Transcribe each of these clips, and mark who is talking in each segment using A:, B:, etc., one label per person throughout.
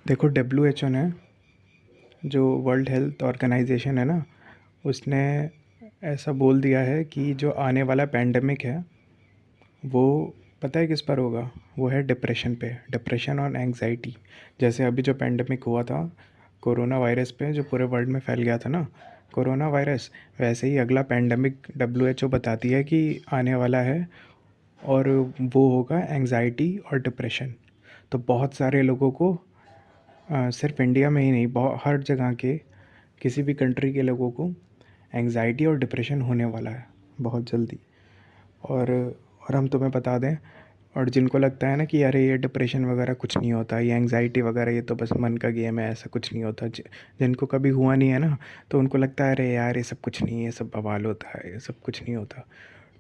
A: देखो, डब्ल्यूएचओ ने, जो वर्ल्ड हेल्थ ऑर्गेनाइजेशन है ना, उसने ऐसा बोल दिया है कि जो आने वाला पैंडमिक है वो पता है किस पर होगा? वो है डिप्रेशन पे, डिप्रेशन और एंग्जाइटी। जैसे अभी जो पैंडमिक हुआ था कोरोना वायरस पे, जो पूरे वर्ल्ड में फैल गया था ना कोरोना वायरस, वैसे ही अगला पैंडमिक डब्ल्यूएचओ बताती है कि आने वाला है, और वो होगा एंग्जाइटी और डिप्रेशन। तो बहुत सारे लोगों को, सिर्फ इंडिया में ही नहीं, बहुत हर जगह के, किसी भी कंट्री के लोगों को एंग्जाइटी और डिप्रेशन होने वाला है बहुत जल्दी। और हम तुम्हें बता दें, और जिनको लगता है ना कि अरे ये डिप्रेशन वगैरह कुछ नहीं होता, ये एंग्जाइटी वगैरह ये तो बस मन का गेम है, ऐसा कुछ नहीं होता, जिनको कभी हुआ नहीं है ना, तो उनको लगता है अरे यार ये सब कुछ नहीं है, ये सब बवाल होता है, ये सब कुछ नहीं होता।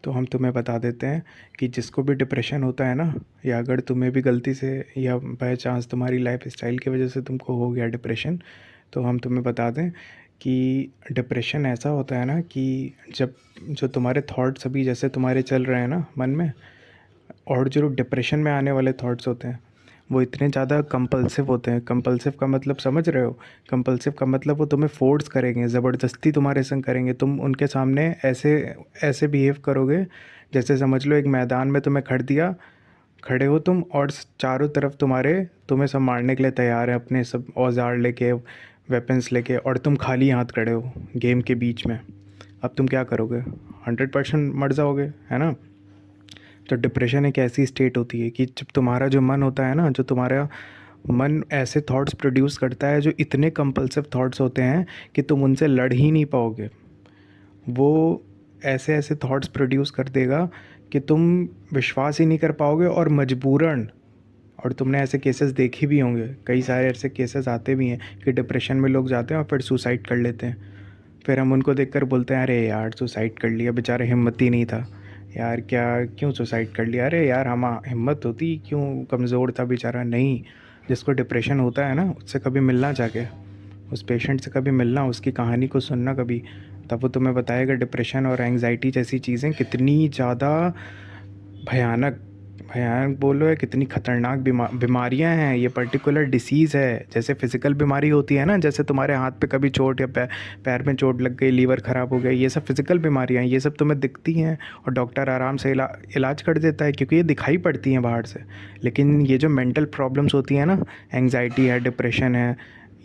A: तो हम तुम्हें बता देते हैं कि जिसको भी डिप्रेशन होता है ना, या अगर तुम्हें भी गलती से या बाय चांस तुम्हारी लाइफ स्टाइल की वजह से तुमको हो गया डिप्रेशन, तो हम तुम्हें बता दें कि डिप्रेशन ऐसा होता है ना कि जब जो तुम्हारे थॉट्स अभी जैसे तुम्हारे चल रहे हैं ना मन में, और जो डिप्रेशन में आने वाले थॉट्स होते हैं वो इतने ज़्यादा कंपल्सिव होते हैं। कंपल्सिव का मतलब समझ रहे हो? कंपल्सिव का मतलब वो तुम्हें फोर्स करेंगे, ज़बरदस्ती तुम्हारे संग करेंगे, तुम उनके सामने ऐसे ऐसे बिहेव करोगे जैसे समझ लो एक मैदान में तुम्हें खड़े हो तुम, और चारों तरफ तुम्हें सब मारने के लिए तैयार हैं, अपने सब औजार लेके, वेपन्स लेके, और तुम खाली हाथ खड़े हो गेम के बीच में। अब तुम क्या करोगे? 100% मर जाओगे, है ना? तो डिप्रेशन एक ऐसी स्टेट होती है कि जब तुम्हारा जो मन होता है ना, जो तुम्हारा मन ऐसे थॉट्स प्रोड्यूस करता है जो इतने कंपल्सिव थॉट्स होते हैं कि तुम उनसे लड़ ही नहीं पाओगे। वो ऐसे ऐसे थॉट्स प्रोड्यूस कर देगा कि तुम विश्वास ही नहीं कर पाओगे, और मजबूरन, और तुमने ऐसे केसेस देखे भी होंगे, कई सारे ऐसे केसेस आते भी हैं कि डिप्रेशन में लोग जाते हैं और फिर सुसाइड कर लेते हैं। फिर हम उनको देखकर बोलते हैं अरे यार सुसाइड कर लिया, बेचारे हिम्मत ही नहीं था यार, क्या क्यों सुसाइड कर लिया? अरे यार हम हिम्मत होती, क्यों, कमज़ोर था बेचारा। नहीं, जिसको डिप्रेशन होता है ना उससे कभी मिलना, जाके उस पेशेंट से कभी मिलना, उसकी कहानी को सुनना कभी, तब वो तुम्हें बताएगा डिप्रेशन और एंग्जाइटी जैसी चीज़ें कितनी ज़्यादा भयानक, भयानक बोलो, या कितनी खतरनाक बीमारियां हैं। ये पर्टिकुलर डिसीज़ है, जैसे फिज़िकल बीमारी होती है ना, जैसे तुम्हारे हाथ पे कभी चोट, या पैर में चोट लग गई, लीवर ख़राब हो गया, ये सब फिज़िकल बीमारियां हैं, ये सब तुम्हें दिखती हैं और डॉक्टर आराम से इलाज कर देता है क्योंकि ये दिखाई पड़ती हैं बाहर से। लेकिन ये जो मेंटल प्रॉब्लम्स होती हैं ना, एंग्जाइटी है, डिप्रेशन है,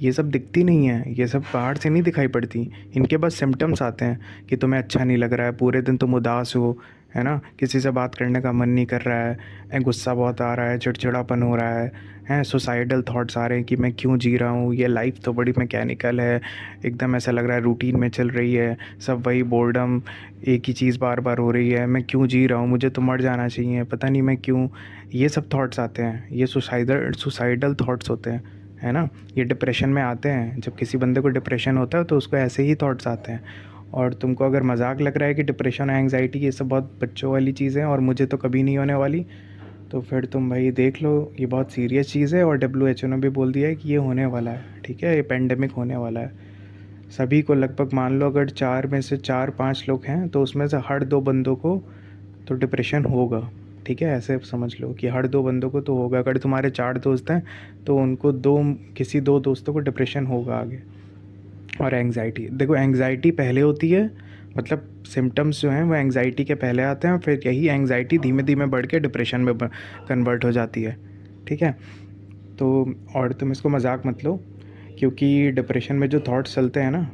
A: ये सब दिखती नहीं है, ये सब बाहर से नहीं दिखाई पड़ती। इनके बस सिम्टम्स आते हैं कि तुम्हें अच्छा नहीं लग रहा है, पूरे दिन तुम उदास हो, है ना, किसी से बात करने का मन नहीं कर रहा है, गुस्सा बहुत आ रहा है, चिड़चिड़ापन हो रहा है, हैं सुसाइडल थॉट्स आ रहे हैं कि मैं क्यों जी रहा हूँ, ये लाइफ तो बड़ी मैकेनिकल है, एकदम ऐसा लग रहा है रूटीन में चल रही है, सब वही बोर्डम, एक ही चीज़ बार बार हो रही है, मैं क्यों जी रहा हूँ, मुझे तो मर जाना चाहिए, पता नहीं मैं क्यों। ये सब थॉट्स आते हैं, ये सुसाइडल थॉट्स होते हैं, है ना। ये डिप्रेशन में आते हैं, जब किसी बंदे को डिप्रेशन होता है तो उसको ऐसे ही थॉट्स आते हैं। और तुमको अगर मजाक लग रहा है कि डिप्रेशन और एंग्जाइटी ये सब बहुत बच्चों वाली चीज़ें हैं और मुझे तो कभी नहीं होने वाली, तो फिर तुम भाई देख लो, ये बहुत सीरियस चीज़ है, और डब्ल्यूएचओ ने भी बोल दिया है कि ये होने वाला है, ठीक है, ये पेंडेमिक होने वाला है। सभी को लगभग, मान लो अगर 4 में से 4-5 लोग हैं तो उसमें से हर 2 बंदों को तो डिप्रेशन होगा, ठीक है, ऐसे समझ लो कि हर 2 बंदों को तो होगा। अगर तुम्हारे 4 दोस्त हैं तो उनको किसी 2 दोस्तों को डिप्रेशन होगा आगे। और एंग्जाइटी, देखो एंग्जाइटी पहले होती है, मतलब सिम्टम्स जो हैं वो एंग्जाइटी के पहले आते हैं, और फिर यही एंग्जाइटी धीमे धीमे बढ़ के डिप्रेशन में कन्वर्ट हो जाती है, ठीक है। तो और तुम इसको मजाक मत लो, क्योंकि डिप्रेशन में जो थॉट्स चलते हैं ना,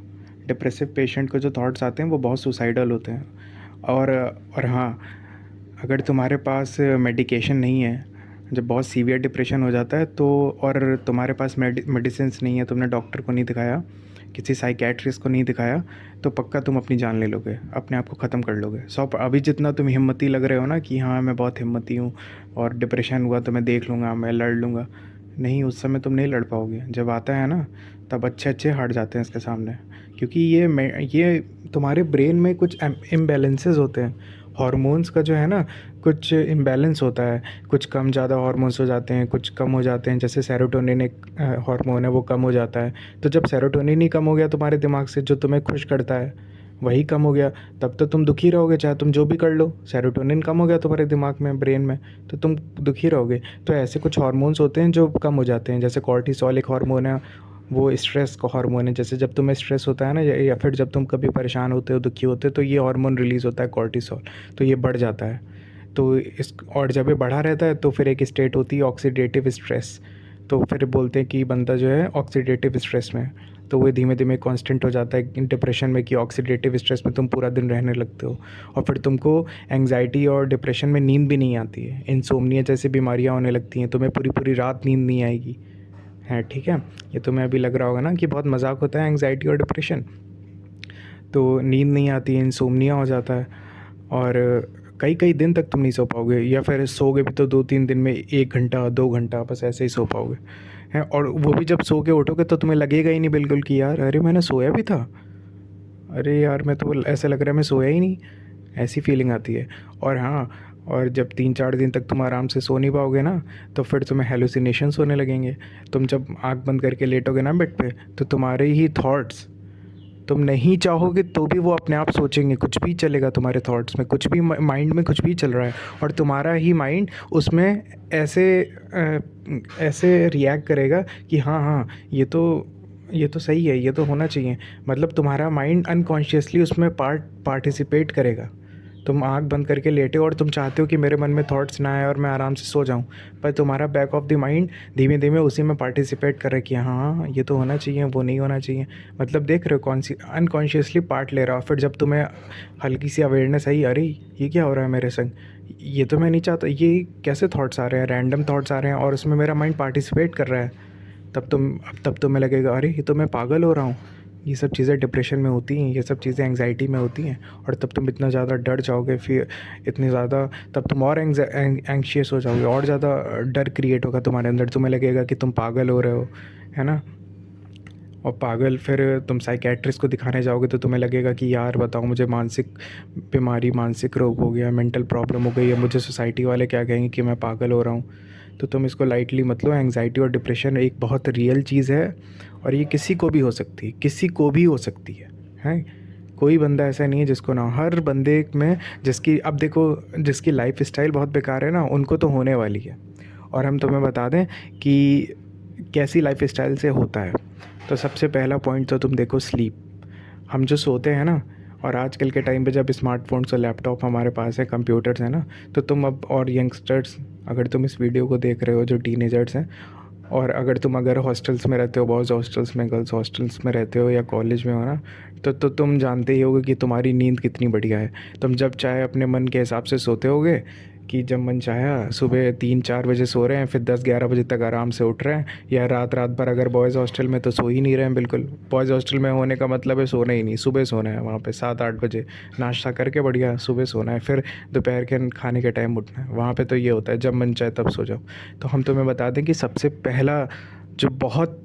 A: डिप्रेसिव पेशेंट को जो थॉट्स आते हैं वो बहुत सुसाइडल होते हैं। और हाँ, अगर तुम्हारे पास मेडिकेशन नहीं है, जब बहुत सीवियर डिप्रेशन हो जाता है तो, और तुम्हारे पास मेडिसिन नहीं है, तुमने डॉक्टर को नहीं दिखाया, किसी साइकेट्रिस्ट को नहीं दिखाया, तो पक्का तुम अपनी जान ले लोगे, अपने आप को ख़त्म कर लोगे। अभी जितना तुम हिम्मती लग रहे हो ना कि हाँ मैं बहुत हिम्मती हूँ और डिप्रेशन हुआ तो मैं देख लूँगा, मैं लड़ लूँगा, नहीं, उस समय तुम नहीं लड़ पाओगे। जब आता है ना तब अच्छे अच्छे हार जाते हैं इसके सामने, क्योंकि ये तुम्हारे ब्रेन में कुछ इम्बैलेंसेस होते हैं, हॉर्मोन्स का जो है ना, कुछ इम्बैलेंस होता है, कुछ कम ज़्यादा हॉर्मोन्स हो जाते हैं, कुछ कम हो जाते हैं, जैसे सेरोटोनिन एक हार्मोन है वो कम हो जाता है। तो जब सेरोटोनिन ही कम हो गया तुम्हारे दिमाग से, जो तुम्हें खुश करता है, वही कम हो गया, तब तो तुम दुखी रहोगे, चाहे तुम जो भी कर लो। सेरोटोनिन कम हो गया तुम्हारे दिमाग में, ब्रेन में, तो तुम दुखी रहोगे। तो ऐसे कुछ हार्मोन्स होते हैं जो कम हो जाते हैं, जैसे कॉर्टिसोल एक हार्मोन है, वो स्ट्रेस का हार्मोन है। जैसे जब तुम्हें स्ट्रेस होता है ना, या फिर जब तुम कभी परेशान होते हो, दुखी होते हो, तो ये हार्मोन रिलीज़ होता है कॉर्टिसोल, तो ये बढ़ जाता है। तो इस और जब ये बढ़ा रहता है तो फिर एक स्टेट होती है ऑक्सीडेटिव स्ट्रेस। तो फिर बोलते हैं कि बंदा जो है ऑक्सीडेटिव स्ट्रेस में है। तो वो धीमे धीमे कांस्टेंट हो जाता है डिप्रेशन में, कि ऑक्सीडेटिव स्ट्रेस में तुम पूरा दिन रहने लगते हो, और फिर तुमको एंग्जाइटी और डिप्रेशन में नींद भी नहीं आती है, इंसोम्निया जैसी बीमारियां होने लगती हैं, तुम्हें पूरी पूरी रात नींद नहीं आएगी है। ठीक है, ये तुम्हें अभी लग रहा होगा ना कि बहुत मजाक होता है एंग्जाइटी और डिप्रेशन। तो नींद नहीं आती है, इंसोम्निया हो जाता है, और कई कई दिन तक तुम नहीं सो पाओगे, या फिर सोओगे भी तो 2-3 दिन में 1 घंटा 2 घंटा बस ऐसे ही सो पाओगे हैं। और वो भी जब सो के उठोगे तो तुम्हें लगेगा ही नहीं बिल्कुल कि यार अरे मैंने सोया भी था, अरे यार मैं तो ऐसा लग रहा है मैं सोया ही नहीं, ऐसी फीलिंग आती है। और हाँ, और जब 3-4 दिन तक तुम आराम से सो नहीं पाओगे ना, तो फिर तुम्हें हेलुसिनेशंस होने लगेंगे। तुम जब आँख बंद करके लेटोगे ना बेड पे, तो तुम्हारे ही थॉट्स, तुम नहीं चाहोगे तो भी वो अपने आप सोचेंगे, कुछ भी चलेगा तुम्हारे थॉट्स में, कुछ भी माइंड में कुछ भी चल रहा है, और तुम्हारा ही माइंड उसमें ऐसे ऐसे रिएक्ट करेगा कि हाँ हाँ ये तो सही है, ये तो होना चाहिए। मतलब तुम्हारा माइंड अनकॉन्शियसली उसमें पार्टिसिपेट करेगा। तुम आँख बंद करके लेटे हो और तुम चाहते हो कि मेरे मन में थॉट्स ना आए और मैं आराम से सो जाऊं, पर तुम्हारा बैक ऑफ द माइंड धीमे धीमे उसी में पार्टिसिपेट कर रहा है कि हाँ ये तो होना चाहिए, वो नहीं होना चाहिए। मतलब देख रहे हो कौन सी अनकॉन्शियसली पार्ट ले रहा हो। फिर जब तुम्हें हल्की सी अवेयरनेस आई, अरे ये क्या हो रहा है मेरे संग, ये तो मैं नहीं चाहता, ये कैसे थॉट्स आ रहे हैं, रैंडम थॉट्स आ रहे हैं और उसमें मेरा माइंड पार्टिसिपेट कर रहा है, तब तुम्हें लगेगा अरे ये तो मैं पागल हो रहा हूँ। ये सब चीज़ें डिप्रेशन में होती हैं, ये सब चीज़ें एंग्जाइटी में होती हैं, और तब तुम इतना ज़्यादा डर जाओगे, फिर इतनी ज़्यादा, तब तुम और एंग्शियस हो जाओगे, और ज़्यादा डर क्रिएट होगा तुम्हारे अंदर, तुम्हें लगेगा कि तुम पागल हो रहे हो, है ना। और पागल, फिर तुम साइकेट्रिस्ट को दिखाने जाओगे तो तुम्हें लगेगा कि यार बताओ मुझे मानसिक बीमारी, मानसिक रोग हो गया, मेंटल प्रॉब्लम हो गई है, मुझे सोसाइटी वाले क्या कहेंगे कि मैं पागल हो रहा हूँ। तो तुम इसको लाइटली मत लो। एंग्जाइटी और डिप्रेशन एक बहुत रियल चीज़ है, और ये किसी को भी हो सकती है, किसी को भी हो सकती है। कोई बंदा ऐसा नहीं है जिसको ना हो। हर बंदे में, जिसकी, अब देखो, जिसकी लाइफ स्टाइल बहुत बेकार है ना, उनको तो होने वाली है। और हम तुम्हें बता दें कि कैसी लाइफ स्टाइल से होता है। तो सबसे पहला पॉइंट तो तुम देखो, स्लीप। हम जो सोते हैं ना, और आजकल के टाइम पे जब स्मार्टफोन्स और लैपटॉप हमारे पास है, कंप्यूटर्स हैं ना, तो तुम अब, और यंगस्टर्स, अगर तुम इस वीडियो को देख रहे हो जो टीनेजर्स हैं, और अगर हॉस्टल्स में रहते हो, बॉयज़ हॉस्टल्स में, गर्ल्स हॉस्टल्स में रहते हो, या कॉलेज में हो ना, तो तुम जानते ही होगे कि तुम्हारी नींद कितनी बढ़िया है। तुम जब चाहे अपने मन के हिसाब से सोते होगे, कि जब मन चाहा सुबह 3-4 बजे सो रहे हैं, फिर 10-11 बजे तक आराम से उठ रहे हैं, या रात रात भर, अगर बॉयज़ हॉस्टल में तो सो ही नहीं रहे हैं बिल्कुल। बॉयज़ हॉस्टल में होने का मतलब है सोना ही नहीं, सुबह सोना है वहाँ पे 7-8 बजे, नाश्ता करके बढ़िया सुबह सोना है, फिर दोपहर के खाने के टाइम उठना है। वहाँ पे तो ये होता है जब मन चाहे तब सो जाओ। तो हम तुम्हें बता दें कि सबसे पहला, जो बहुत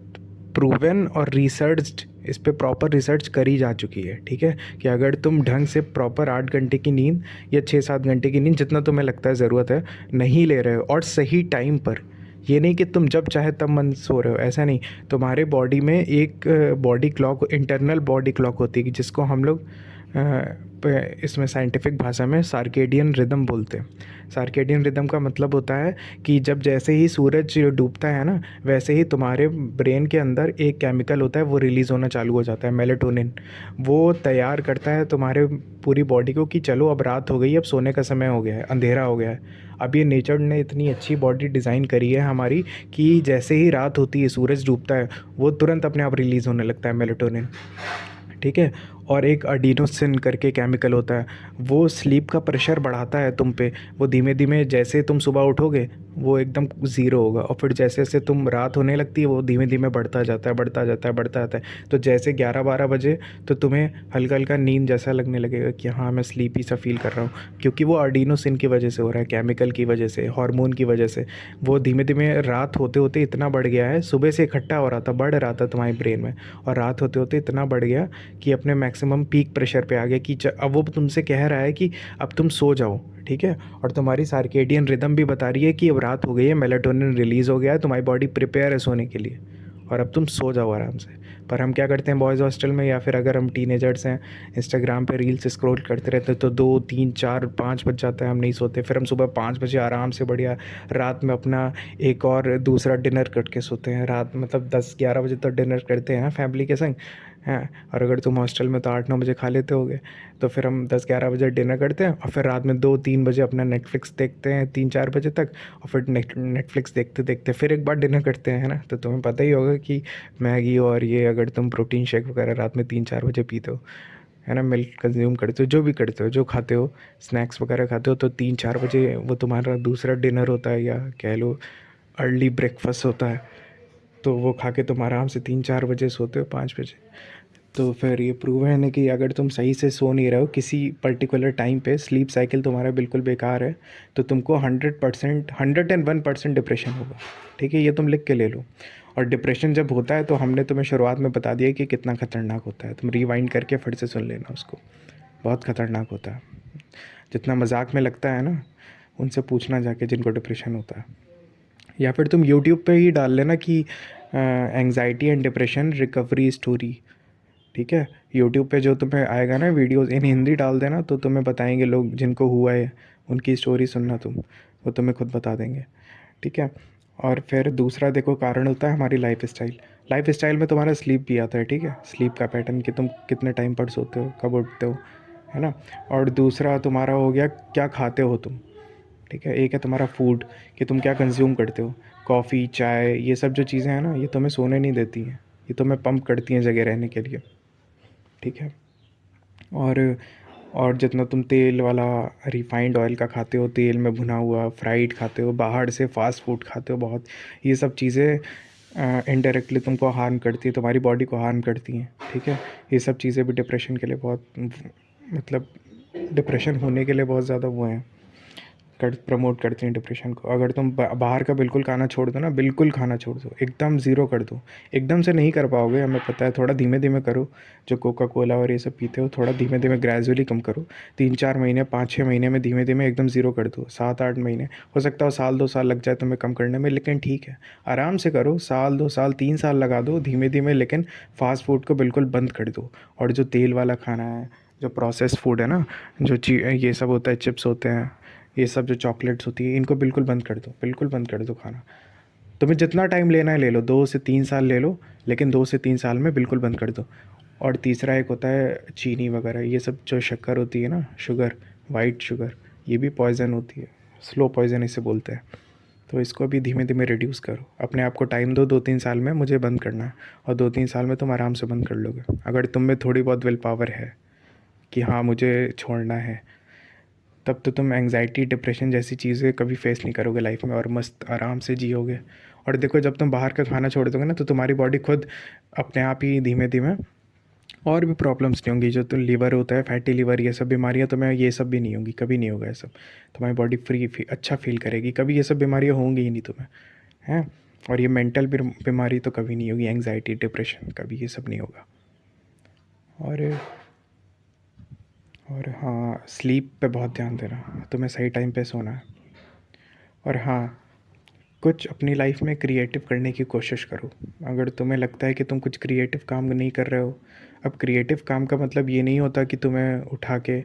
A: प्रूवन और रिसर्च्ड, इस पे प्रॉपर रिसर्च करी जा चुकी है, ठीक है, कि अगर तुम ढंग से प्रॉपर 8 घंटे की नींद या 6-7 घंटे की नींद, जितना तुम्हें लगता है ज़रूरत है, नहीं ले रहे हो, और सही टाइम पर, ये नहीं कि तुम जब चाहे तब मन सो रहे हो, ऐसा नहीं। तुम्हारे बॉडी में एक body clock, internal body clock होती है, जिसको हम लोग इसमें साइंटिफिक भाषा में सार्केडियन रिदम बोलते हैं। सार्केडियन रिदम का मतलब होता है कि जब जैसे ही सूरज डूबता है ना, वैसे ही तुम्हारे ब्रेन के अंदर एक केमिकल होता है, वो रिलीज़ होना चालू हो जाता है, मेलेटोनिन। वो तैयार करता है तुम्हारे पूरी बॉडी को कि चलो अब रात हो गई, अब सोने का समय हो गया है, अंधेरा हो गया है। अब ये नेचर ने इतनी अच्छी बॉडी डिज़ाइन करी है हमारी, कि जैसे ही रात होती है, सूरज डूबता है, वो तुरंत अपने आप रिलीज़ होने लगता है मेलेटोनिन, ठीक है। और एक अडीनोसिन करके केमिकल होता है, वो स्लीप का प्रेशर बढ़ाता है तुम पे। वो धीमे धीमे, जैसे तुम सुबह उठोगे वो एकदम ज़ीरो होगा, और फिर जैसे जैसे तुम रात होने लगती है, वो धीमे धीमे बढ़ता जाता है, बढ़ता जाता है, बढ़ता जाता है। तो जैसे 11-12 बजे, तो तुम्हें हल्का हल्का नींद जैसा लगने लगेगा कि हाँ मैं स्लीपी सा फील कर रहा हूँ, क्योंकि वो अडीनोसिन की वजह से हो रहा है, केमिकल की वजह से, हार्मोन की वजह से। वो धीमे धीमे रात होते होते इतना बढ़ गया है, सुबह से इकट्ठा हो रहा था, बढ़ रहा था तुम्हारे ब्रेन में, और रात होते होते इतना बढ़ गया कि अपने मैक्सिमम पीक प्रेशर पे आ गया, कि अब वो तुमसे कह रहा है कि अब तुम सो जाओ, ठीक है। और तुम्हारी सार्केडियन रिदम भी बता रही है कि अब रात हो गई है, मेलाटोनिन रिलीज़ हो गया है, तुम्हारी बॉडी प्रिपेयर है सोने के लिए, और अब तुम सो जाओ आराम से। पर हम क्या करते हैं बॉयज़ हॉस्टल में, या फिर अगर हम टीनेजर्स हैं, इंस्टाग्राम पे रील्स स्क्रॉल करते रहते हैं तो 2 3 4 5 बज जाता है, हम नहीं सोते। फिर हम सुबह 5 बजे आराम से बढ़िया रात में अपना एक और दूसरा डिनर करके सोते हैं। रात मतलब 10 11 बजे तक डिनर करते हैं फैमिली के संग हैं। और अगर तुम हॉस्टल में तो 8 9 बजे खा लेते होगे, तो फिर हम 10 11 बजे डिनर करते हैं और फिर रात में 2 3 बजे अपना नेटफ्लिक्स देखते हैं 3 4 बजे तक। और फिर नेटफ्लिक्स देखते देखते फिर एक बार डिनर करते हैं, है ना। तो तुम्हें पता ही होगा कि मैगी और ये, अगर तुम प्रोटीन शेक वगैरह रात में 3 4 बजे पीते हो, है ना, मिल्क कंज्यूम करते हो, जो भी करते हो, जो खाते हो, स्नैक्स वगैरह खाते हो, तो 3 4 बजे वो तुम्हारा दूसरा डिनर होता है, या कह लो अर्ली ब्रेकफास्ट होता है। तो वो खा के तुम आराम से 3 4 बजे सोते हो 5 बजे। तो फिर ये प्रूव है ना कि अगर तुम सही से सो नहीं रहे हो किसी पर्टिकुलर टाइम पे, स्लीप साइकिल तुम्हारा बिल्कुल बेकार है, तो तुमको 100% 101% डिप्रेशन होगा। ठीक है, ये तुम लिख के ले लो। और डिप्रेशन जब होता है तो हमने तुम्हें शुरुआत में बता दिया कि कितना ख़तरनाक होता है, तुम रिवाइंड करके फिर से सुन लेना उसको। बहुत ख़तरनाक होता है, जितना मजाक में लगता है ना, उनसे पूछना जाके जिनको डिप्रेशन होता है। या फिर तुम यूट्यूब पे ही डाल लेना कि anxiety and depression recovery story. ठीक है, यूट्यूब पे जो तुम्हें आएगा ना वीडियोस इन हिंदी डाल देना, तो तुम्हें बताएंगे लोग जिनको हुआ है, उनकी स्टोरी सुनना तुम, वो तुम्हें खुद बता देंगे। ठीक है। और फिर दूसरा देखो कारण होता है हमारी लाइफ स्टाइल। लाइफ स्टाइल में तुम्हारा स्लीप भी आता है। ठीक है, स्लीप का पैटर्न कि तुम कितने टाइम पर सोते हो, कब उठते हो, है ना। और दूसरा तुम्हारा हो गया क्या खाते हो तुम। ठीक है, एक है तुम्हारा फूड कि तुम क्या कंज्यूम करते हो। कॉफ़ी, चाय, ये सब जो चीज़ें हैं ना, ये तुम्हें सोने नहीं देती हैं, ये तुम्हें पंप करती हैं जगह रहने के लिए। ठीक है। और और जितना तुम तेल वाला रिफाइंड ऑयल का खाते हो, तेल में भुना हुआ फ्राइड खाते हो, बाहर से फास्ट फूड खाते हो बहुत, ये सब चीज़ें इनडायरेक्टली तुमको हार्म करती है, तुम्हारी बॉडी को हार्म करती हैं। ठीक है, ये सब चीज़ें भी डिप्रेशन के लिए बहुत, मतलब डिप्रेशन होने के लिए बहुत ज़्यादा वो हैं, कर प्रमोट करती हैं डिप्रेशन को। अगर तुम बाहर का बिल्कुल खाना छोड़ दो ना, बिल्कुल खाना छोड़ दो, एकदम ज़ीरो कर दो। एकदम से नहीं कर पाओगे, हमें पता है, थोड़ा धीमे धीमे करो। जो कोका कोला और ये सब पीते हो, थोड़ा धीमे धीमे ग्रेजुअली कम करो। 3 4 महीने 5 6 महीने में धीमे धीमे एकदम ज़ीरो कर दो। 7 8 महीने, हो सकता है साल 2 साल लग जाए तुम्हें कम करने में, लेकिन ठीक है, आराम से करो। साल 2 साल 3 साल लगा दो धीमे धीमे, लेकिन फास्ट फूड को बिल्कुल बंद कर दो। और जो तेल वाला खाना है, जो प्रोसेस फूड है ना, जो ये सब होता है, चिप्स होते हैं, ये सब जो चॉकलेट्स होती है, इनको बिल्कुल बंद कर दो, बिल्कुल बंद कर दो खाना। तुम्हें जितना टाइम लेना है ले लो, 2 से 3 साल ले लो, लेकिन 2 से 3 साल में बिल्कुल बंद कर दो। और तीसरा एक होता है चीनी वगैरह, ये सब जो शक्कर होती है ना, शुगर, वाइट शुगर, ये भी पॉइज़न होती है, स्लो पॉइज़न इसे बोलते हैं। तो इसको भी धीमे धीमे रिड्यूस करो, अपने आप को टाइम दो, 2 3 साल में मुझे बंद करना है, और 2 3 साल में तुम आराम से बंद कर लोगे, अगर तुम में थोड़ी बहुत विल पावर है कि हाँ मुझे छोड़ना है। तब तो तुम एंग्जाइटी डिप्रेशन जैसी चीज़ें कभी फेस नहीं करोगे लाइफ में, और मस्त आराम से जियोगे। और देखो, जब तुम बाहर का खाना छोड़ दोगे ना, तो तुम्हारी बॉडी खुद अपने आप ही धीमे धीमे, और भी प्रॉब्लम्स नहीं होंगी। जो तुम लीवर होता है, फैटी लीवर, ये सब बीमारियाँ तुम्हें, ये सब भी नहीं होंगी, कभी नहीं होगा ये सब। तुम्हारी बॉडी अच्छा फील करेगी, कभी ये सब बीमारियाँ होंगी ही नहीं तुम्हें, हैं। और ये मेंटल बीमारी तो कभी नहीं होगी, एंग्जाइटी डिप्रेशन, कभी ये सब नहीं होगा। और हाँ, स्लीप पे बहुत ध्यान देना, तुम्हें सही टाइम पे सोना है। और हाँ, कुछ अपनी लाइफ में क्रिएटिव करने की कोशिश करो। अगर तुम्हें लगता है कि तुम कुछ क्रिएटिव काम नहीं कर रहे हो, अब क्रिएटिव काम का मतलब ये नहीं होता कि तुम्हें उठा के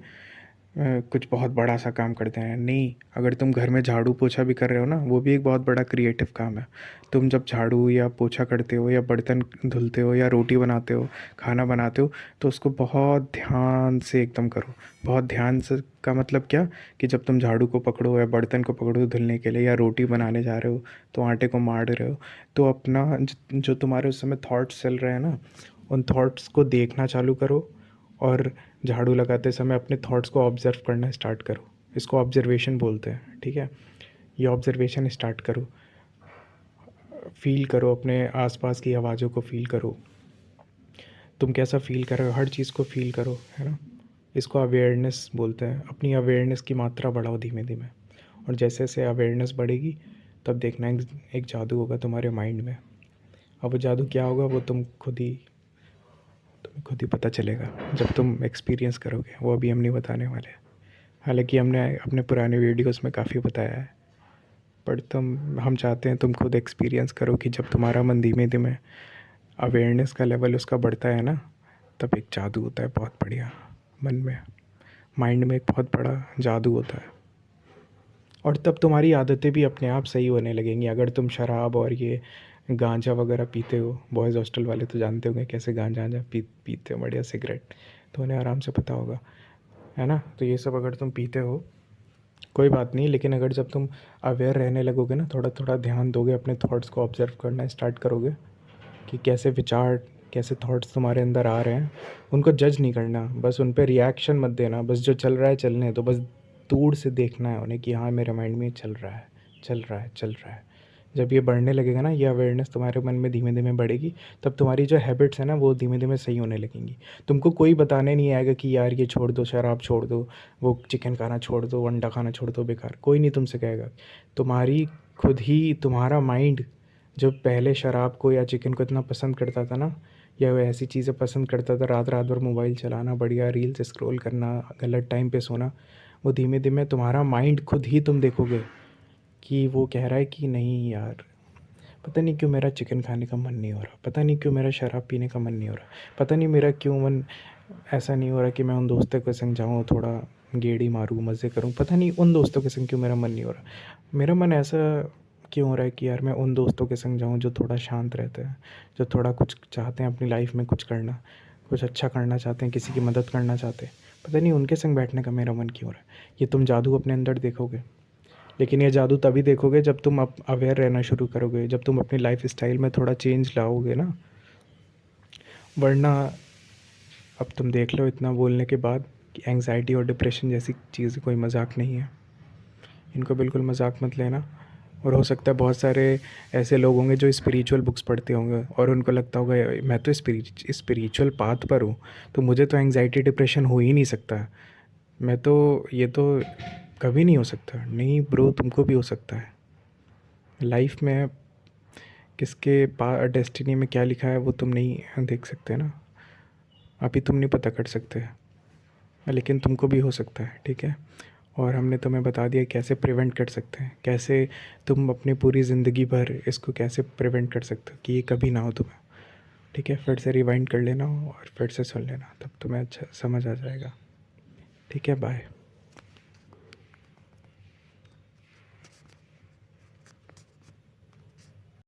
A: कुछ बहुत बड़ा सा काम करते हैं, नहीं। अगर तुम घर में झाड़ू पोछा भी कर रहे हो ना, वो भी एक बहुत बड़ा क्रिएटिव काम है। तुम जब झाड़ू या पोछा करते हो, या बर्तन धुलते हो, या रोटी बनाते हो, खाना बनाते हो, तो उसको बहुत ध्यान से एकदम करो। बहुत ध्यान से का मतलब क्या, कि जब तुम झाड़ू को पकड़ो या बर्तन को पकड़ो धुलने के लिए, या रोटी बनाने जा रहे हो तो आटे को मार रहे हो, तो अपना जो तुम्हारे उस समय थॉट्स चल रहे हैं ना, उन थॉट्स को देखना चालू करो। और झाड़ू लगाते समय अपने थॉट्स को ऑब्ज़र्व करना स्टार्ट करो। इसको ऑब्ज़र्वेशन बोलते हैं। ठीक है, ये ऑब्ज़र्वेशन स्टार्ट करो। फ़ील करो, अपने आसपास की आवाज़ों को फ़ील करो, तुम कैसा फ़ील कर रहे हो, हर चीज़ को फ़ील करो, है ना। इसको अवेयरनेस बोलते हैं। अपनी अवेयरनेस की मात्रा बढ़ाओ धीमे धीमे। और जैसे जैसे अवेयरनेस बढ़ेगी, तब देखना एक जादू होगा तुम्हारे माइंड में। अब वो जादू क्या होगा, वो तुम्हें खुद ही पता चलेगा जब तुम एक्सपीरियंस करोगे, वो अभी हम नहीं बताने वाले। हालांकि हमने अपने पुराने वीडियोस में काफ़ी बताया है, पर हम चाहते हैं तुम खुद एक्सपीरियंस करो कि जब तुम्हारा मन धीमे धीमे अवेयरनेस का लेवल उसका बढ़ता है ना, तब एक जादू होता है बहुत बढ़िया मन में, माइंड में एक बहुत बड़ा जादू होता है। और तब तुम्हारी आदतें भी अपने आप सही होने लगेंगी। अगर तुम शराब और ये गांजा वगैरह पीते हो, बॉयज़ हॉस्टल वाले तो जानते होंगे कैसे गांजा वांजा पीते हो, बढ़िया सिगरेट, तो उन्हें आराम से पता होगा, है ना। तो ये सब अगर तुम पीते हो कोई बात नहीं, लेकिन अगर जब तुम अवेयर रहने लगोगे ना, थोड़ा थोड़ा ध्यान दोगे, अपने थॉट्स को ऑब्जर्व करना स्टार्ट करोगे कि कैसे विचार, कैसे थॉट्स तुम्हारे अंदर आ रहे हैं, उनको जज नहीं करना, बस उन पे रिएक्शन मत देना, बस जो चल रहा है चलने दो, बस दूर से देखना है उन्हें कि हाँ मेरे माइंड में ये चल रहा है, चल रहा है, चल रहा है। जब ये बढ़ने लगेगा ना, ये अवेयरनेस तुम्हारे मन में धीमे धीमे बढ़ेगी, तब तुम्हारी जो हैबिट्स है ना वो धीमे धीमे सही होने लगेंगी। तुमको कोई बताने नहीं आएगा कि यार ये छोड़ दो, शराब छोड़ दो, वो चिकन खाना छोड़ दो, अंडा खाना छोड़ दो, बेकार कोई नहीं तुमसे कहेगा। तुम्हारी खुद ही तुम्हारा माइंड जो पहले शराब को या चिकन को इतना पसंद करता था ना, या वो ऐसी चीज़ें पसंद करता था, रात रात भर मोबाइल चलाना, बढ़िया रील्स स्क्रॉल करना, गलत टाइम पे सोना, वो धीमे धीमे तुम्हारा माइंड खुद ही तुम देखोगे कि वो कह रहा है कि नहीं यार, पता नहीं क्यों मेरा चिकन खाने का मन नहीं हो रहा, पता नहीं क्यों मेरा शराब पीने का मन नहीं हो रहा, पता नहीं मेरा क्यों मन ऐसा नहीं हो रहा कि मैं उन दोस्तों के संग जाऊँ, थोड़ा गेड़ी मारूँ, मज़े करूँ, पता नहीं उन दोस्तों के संग क्यों मेरा मन नहीं हो रहा, मेरा मन ऐसा क्यों हो रहा है कि यार मैं उन दोस्तों के संग जाऊँ जो थोड़ा शांत रहते हैं, जो थोड़ा कुछ चाहते हैं अपनी लाइफ में, कुछ करना, कुछ अच्छा करना चाहते हैं, किसी की मदद करना चाहते हैं, पता नहीं उनके संग बैठने का मेरा मन क्यों हो रहा है। ये तुम जादू अपने अंदर देखोगे, लेकिन ये जादू तभी देखोगे जब तुम अवेयर रहना शुरू करोगे, जब तुम अपनी लाइफ स्टाइल में थोड़ा चेंज लाओगे ना। वरना अब तुम देख लो इतना बोलने के बाद कि एंग्जाइटी और डिप्रेशन जैसी चीज़ कोई मजाक नहीं है, इनको बिल्कुल मजाक मत लेना। और हो सकता है बहुत सारे ऐसे लोग होंगे जो स्पिरिचुअल बुक्स पढ़ते होंगे और उनको लगता होगा मैं तो स्पिरिचुअल पाथ पर हूँ, तो मुझे तो एंग्जाइटी डिप्रेशन हो ही नहीं सकता, मैं तो, ये तो कभी नहीं हो सकता। नहीं ब्रो, तुमको भी हो सकता है। लाइफ में किसके डेस्टिनी में क्या लिखा है वो तुम नहीं देख सकते ना, अभी तुम नहीं पता कर सकते, लेकिन तुमको भी हो सकता है, ठीक है। और हमने तुम्हें बता दिया कैसे प्रिवेंट कर सकते हैं, कैसे तुम अपनी पूरी ज़िंदगी भर इसको कैसे प्रिवेंट कर सकते हो कि ये कभी ना हो तुम्हें, ठीक है। फिर से रिवाइंड कर लेना और फिर से सुन लेना, तब तुम्हें अच्छा समझ आ जाएगा, ठीक है। बाय।